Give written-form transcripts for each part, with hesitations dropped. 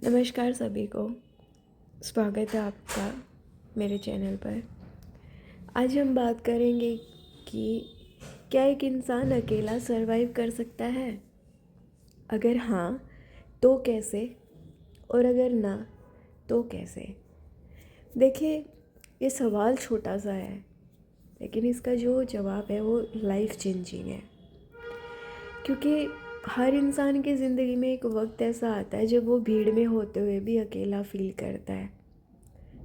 नमस्कार सभी को। स्वागत है आपका मेरे चैनल पर। आज हम बात करेंगे कि क्या एक इंसान अकेला सरवाइव कर सकता है। अगर हाँ तो कैसे, और अगर ना तो कैसे। देखिए, ये सवाल छोटा सा है लेकिन इसका जो जवाब है वो लाइफ चेंजिंग है। क्योंकि हर इंसान की ज़िंदगी में एक वक्त ऐसा आता है जब वो भीड़ में होते हुए भी अकेला फील करता है,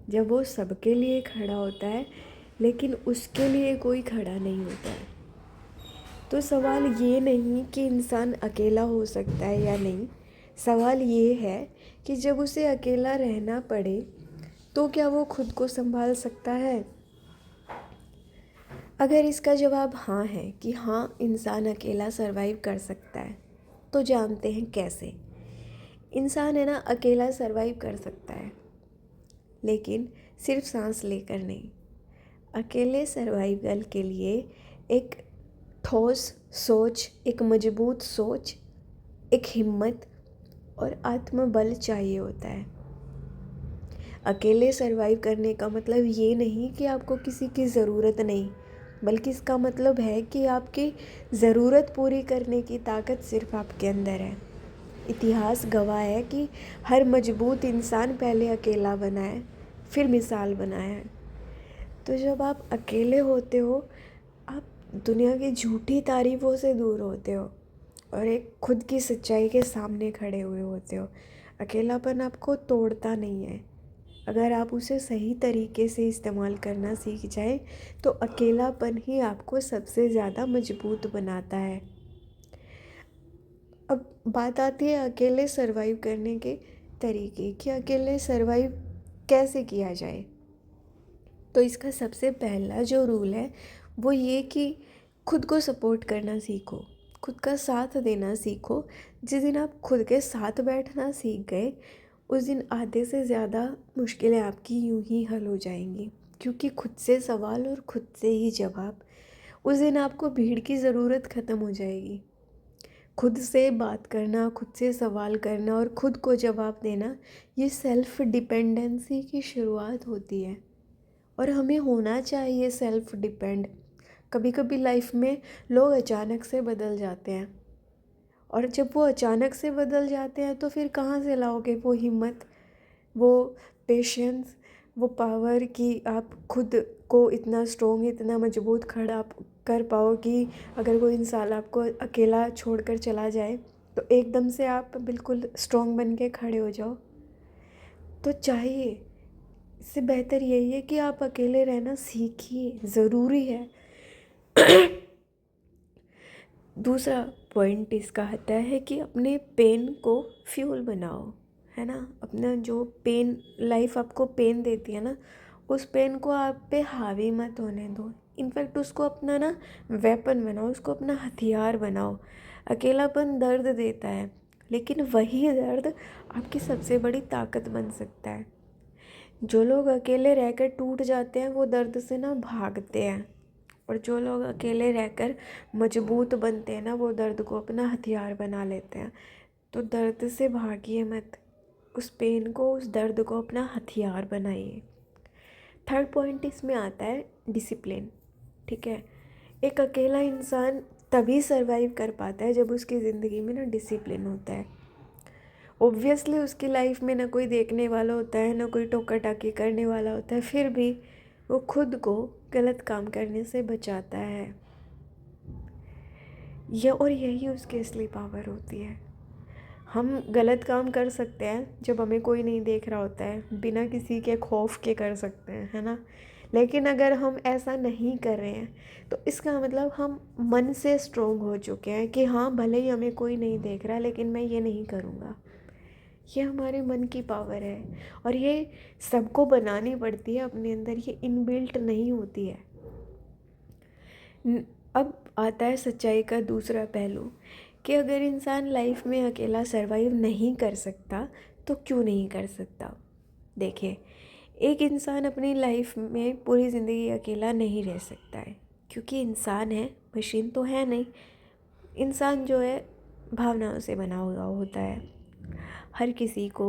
जब वो सबके लिए खड़ा होता है लेकिन उसके लिए कोई खड़ा नहीं होता है। तो सवाल ये नहीं कि इंसान अकेला हो सकता है या नहीं, सवाल ये है कि जब उसे अकेला रहना पड़े तो क्या वो खुद को संभाल सकता है। अगर इसका जवाब हाँ है कि हाँ, इंसान अकेला सरवाइव कर सकता है, तो जानते हैं कैसे। इंसान है ना, अकेला सरवाइव कर सकता है लेकिन सिर्फ सांस लेकर नहीं। अकेले सर्वाइवल के लिए एक ठोस सोच, एक मजबूत सोच, एक हिम्मत और आत्मबल चाहिए होता है। अकेले सरवाइव करने का मतलब ये नहीं कि आपको किसी की ज़रूरत नहीं, बल्कि इसका मतलब है कि आपकी ज़रूरत पूरी करने की ताकत सिर्फ आपके अंदर है। इतिहास गवाह है कि हर मजबूत इंसान पहले अकेला बना है, फिर मिसाल बनाया है। तो जब आप अकेले होते हो, आप दुनिया की झूठी तारीफ़ों से दूर होते हो और एक खुद की सच्चाई के सामने खड़े हुए होते हो। अकेलापन आपको तोड़ता नहीं है। अगर आप उसे सही तरीके से इस्तेमाल करना सीख जाए तो अकेलापन ही आपको सबसे ज़्यादा मजबूत बनाता है। अब बात आती है अकेले सरवाइव करने के तरीके कि अकेले सरवाइव कैसे किया जाए। तो इसका सबसे पहला जो रूल है वो ये कि खुद को सपोर्ट करना सीखो, खुद का साथ देना सीखो। जिस दिन आप खुद के साथ बैठना सीख गए, उस दिन आधे से ज़्यादा मुश्किलें आपकी यूं ही हल हो जाएंगी, क्योंकि खुद से सवाल और खुद से ही जवाब। उस दिन आपको भीड़ की ज़रूरत ख़त्म हो जाएगी। खुद से बात करना, खुद से सवाल करना और खुद को जवाब देना, ये सेल्फ़ डिपेंडेंसी की शुरुआत होती है। और हमें होना चाहिए सेल्फ डिपेंड। कभी कभी लाइफ में लोग अचानक से बदल जाते हैं, और जब वो अचानक से बदल जाते हैं तो फिर कहाँ से लाओगे वो हिम्मत, वो पेशेंस, वो पावर कि आप खुद को इतना स्ट्रॉन्ग, इतना मजबूत खड़ा आप कर पाओ कि अगर कोई इंसान आपको अकेला छोड़कर चला जाए तो एकदम से आप बिल्कुल स्ट्रॉन्ग बन के खड़े हो जाओ। तो चाहिए, इससे बेहतर यही है कि आप अकेले रहना सीखिए, ज़रूरी है। दूसरा पॉइंट इसका आता है कि अपने पेन को फ्यूल बनाओ, है ना। अपना जो पेन, लाइफ आपको पेन देती है ना, उस पेन को आप पे हावी मत होने दो। इनफैक्ट उसको अपना ना वेपन बनाओ, उसको अपना हथियार बनाओ। अकेलापन दर्द देता है लेकिन वही दर्द आपकी सबसे बड़ी ताकत बन सकता है। जो लोग अकेले रहकर टूट जाते हैं वो दर्द से ना भागते हैं, और जो लोग अकेले रहकर मजबूत बनते हैं ना, वो दर्द को अपना हथियार बना लेते हैं। तो दर्द से भागिए मत, उस पेन को, उस दर्द को अपना हथियार बनाइए। थर्ड पॉइंट इसमें आता है डिसिप्लिन। ठीक है, एक अकेला इंसान तभी सरवाइव कर पाता है जब उसकी ज़िंदगी में ना डिसिप्लिन होता है। ऑब्वियसली उसकी लाइफ में ना कोई देखने वाला होता है, ना कोई टोका टाकी करने वाला होता है, फिर भी वो खुद को गलत काम करने से बचाता है। और यही उसकी असली पावर होती है। हम गलत काम कर सकते हैं जब हमें कोई नहीं देख रहा होता है, बिना किसी के खौफ के कर सकते हैं, है ना। लेकिन अगर हम ऐसा नहीं कर रहे हैं तो इसका मतलब हम मन से स्ट्रोंग हो चुके हैं कि हाँ, भले ही हमें कोई नहीं देख रहा लेकिन मैं ये नहीं करूँगा। ये हमारे मन की पावर है और ये सबको बनानी पड़ती है अपने अंदर, ये इनबिल्ट नहीं होती है। अब आता है सच्चाई का दूसरा पहलू कि अगर इंसान लाइफ में अकेला सरवाइव नहीं कर सकता तो क्यों नहीं कर सकता। देखिए, एक इंसान अपनी लाइफ में पूरी ज़िंदगी अकेला नहीं रह सकता है, क्योंकि इंसान है, मशीन तो है नहीं। इंसान जो है भावनाओं से बना हुआ होता है। हर किसी को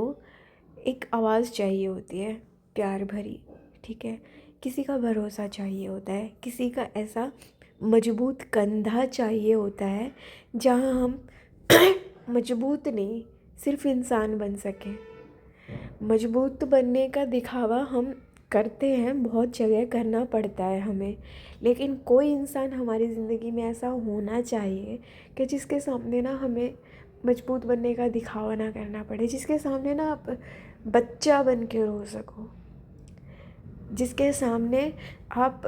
एक आवाज़ चाहिए होती है प्यार भरी, ठीक है। किसी का भरोसा चाहिए होता है, किसी का ऐसा मजबूत कंधा चाहिए होता है जहाँ हम मजबूत नहीं, सिर्फ इंसान बन सकें। मजबूत बनने का दिखावा हम करते हैं, बहुत जगह करना पड़ता है हमें, लेकिन कोई इंसान हमारी ज़िंदगी में ऐसा होना चाहिए कि जिसके सामने ना हमें मजबूत बनने का दिखावा ना करना पड़े, जिसके सामने ना आप बच्चा बन के रो सको, जिसके सामने आप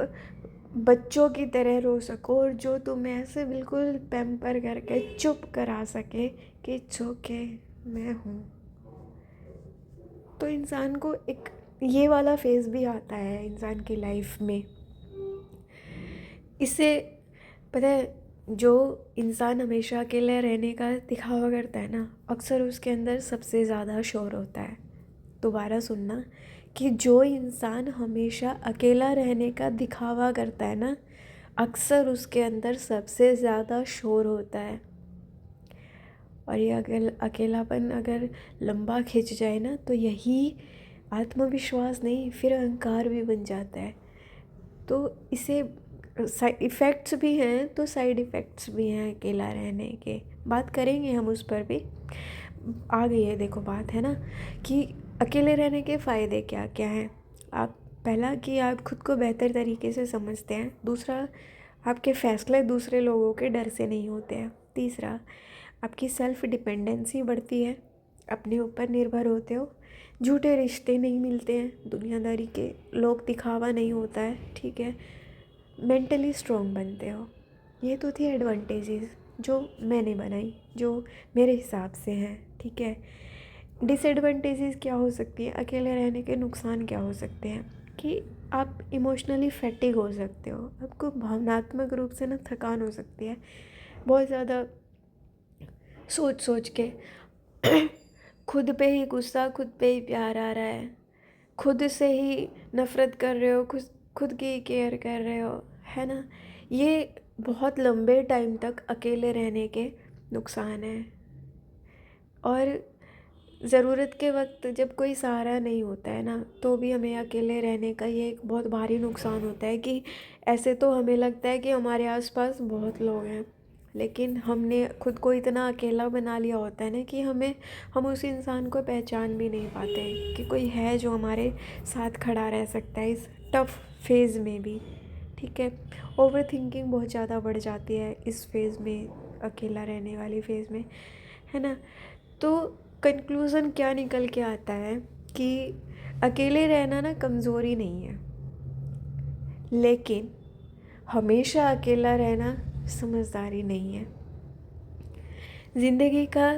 बच्चों की तरह रो सको, और जो तुम्हें ऐसे बिल्कुल पैम्पर करके चुप करा सके कि इट्स ओके, मैं हूँ। तो इंसान को एक ये वाला फेज़ भी आता है इंसान की लाइफ में। इससे पता है, जो इंसान हमेशा अकेले रहने का दिखावा करता है ना, अक्सर उसके अंदर सबसे ज़्यादा शोर होता है। दोबारा सुनना, कि जो इंसान हमेशा अकेला रहने का दिखावा करता है ना, अक्सर उसके अंदर सबसे ज़्यादा शोर होता है। और ये अकेलापन अगर लंबा खिंच जाए ना, तो यही आत्मविश्वास नहीं, फिर अहंकार भी बन जाता है। तो इसे साइड इफ़ेक्ट्स भी हैं तो साइड इफ़ेक्ट्स भी हैं अकेला रहने के, बात करेंगे हम उस पर भी। आ गई है देखो बात, है ना, कि अकेले रहने के फ़ायदे क्या क्या हैं। आप पहला कि आप खुद को बेहतर तरीके से समझते हैं। दूसरा, आपके फ़ैसले दूसरे लोगों के डर से नहीं होते हैं। तीसरा, आपकी सेल्फ़ डिपेंडेंसी बढ़ती है, अपने ऊपर निर्भर होते हो, झूठे रिश्ते नहीं मिलते हैं, दुनियादारी के लोग दिखावा नहीं होता है, ठीक है, मेंटली स्ट्रॉन्ग बनते हो। ये तो थी एडवांटेजेस जो मैंने बनाई, जो मेरे हिसाब से हैं, ठीक है। डिसएडवांटेजेस क्या हो सकती है, अकेले रहने के नुकसान क्या हो सकते हैं, कि आप इमोशनली फैटिग हो सकते हो, आपको भावनात्मक रूप से ना थकान हो सकती है, बहुत ज़्यादा सोच सोच के खुद पे ही गुस्सा, खुद पे ही प्यार आ रहा है, खुद से ही नफ़रत कर रहे हो, खुद खुद की केयर कर रहे हो, है ना। ये बहुत लंबे टाइम तक अकेले रहने के नुकसान हैं। और ज़रूरत के वक्त जब कोई सहारा नहीं होता है ना, तो भी हमें अकेले रहने का ये एक बहुत भारी नुकसान होता है, कि ऐसे तो हमें लगता है कि हमारे आसपास बहुत लोग हैं, लेकिन हमने खुद को इतना अकेला बना लिया होता है ना, कि हम उस इंसान को पहचान भी नहीं पाते कि कोई है जो हमारे साथ खड़ा रह सकता है इस टफ़ फेज़ में भी, ठीक है। ओवर थिंकिंग बहुत ज़्यादा बढ़ जाती है इस फेज़ में, अकेला रहने वाली फेज़ में, है ना। तो कंक्लूज़न क्या निकल के आता है कि अकेले रहना ना कमज़ोरी नहीं है, लेकिन हमेशा अकेला रहना समझदारी नहीं है। ज़िंदगी का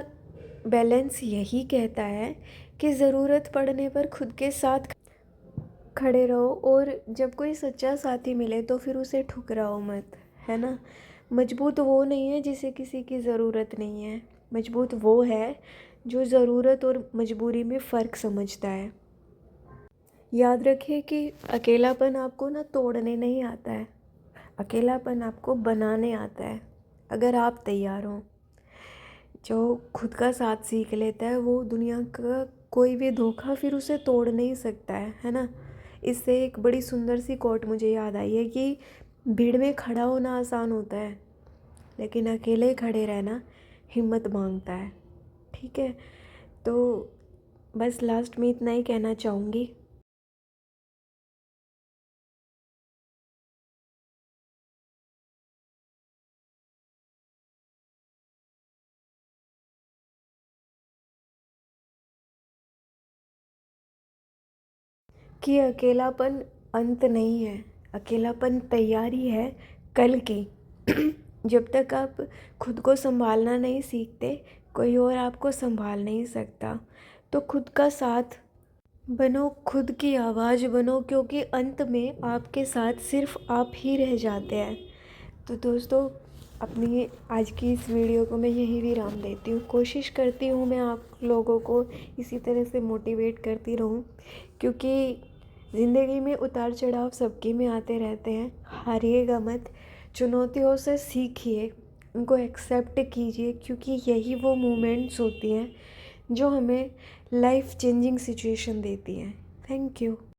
बैलेंस यही कहता है कि ज़रूरत पड़ने पर खुद के साथ खड़े रहो, और जब कोई सच्चा साथी मिले तो फिर उसे ठुकराओ मत, है ना। मजबूत वो नहीं है जिसे किसी की ज़रूरत नहीं है, मजबूत वो है जो ज़रूरत और मजबूरी में फ़र्क समझता है। याद रखिए कि अकेलापन आपको ना तोड़ने नहीं आता है, अकेलापन आपको बनाने आता है, अगर आप तैयार हों। जो खुद का साथ सीख लेता है वो दुनिया का कोई भी धोखा फिर उसे तोड़ नहीं सकता है ना। इससे एक बड़ी सुंदर सी कोट मुझे याद आई है कि भीड़ में खड़ा होना आसान होता है, लेकिन अकेले खड़े रहना हिम्मत मांगता है, ठीक है। तो बस लास्ट में इतना ही कहना चाहूँगी। कि अकेलापन अंत नहीं है, अकेलापन तैयारी है कल की। जब तक आप खुद को संभालना नहीं सीखते, कोई और आपको संभाल नहीं सकता। तो खुद का साथ बनो, खुद की आवाज़ बनो, क्योंकि अंत में आपके साथ सिर्फ आप ही रह जाते हैं। तो दोस्तों, अपनी आज की इस वीडियो को मैं यहीं विराम देती हूँ। कोशिश करती हूँ मैं आप लोगों को इसी तरह से मोटिवेट करती रहूँ, क्योंकि ज़िंदगी में उतार चढ़ाव सबके में आते रहते हैं। हारिएगा मत, चुनौतियों से सीखिए, उनको एक्सेप्ट कीजिए, क्योंकि यही वो मोमेंट्स होती हैं जो हमें लाइफ चेंजिंग सिचुएशन देती हैं। Thank you.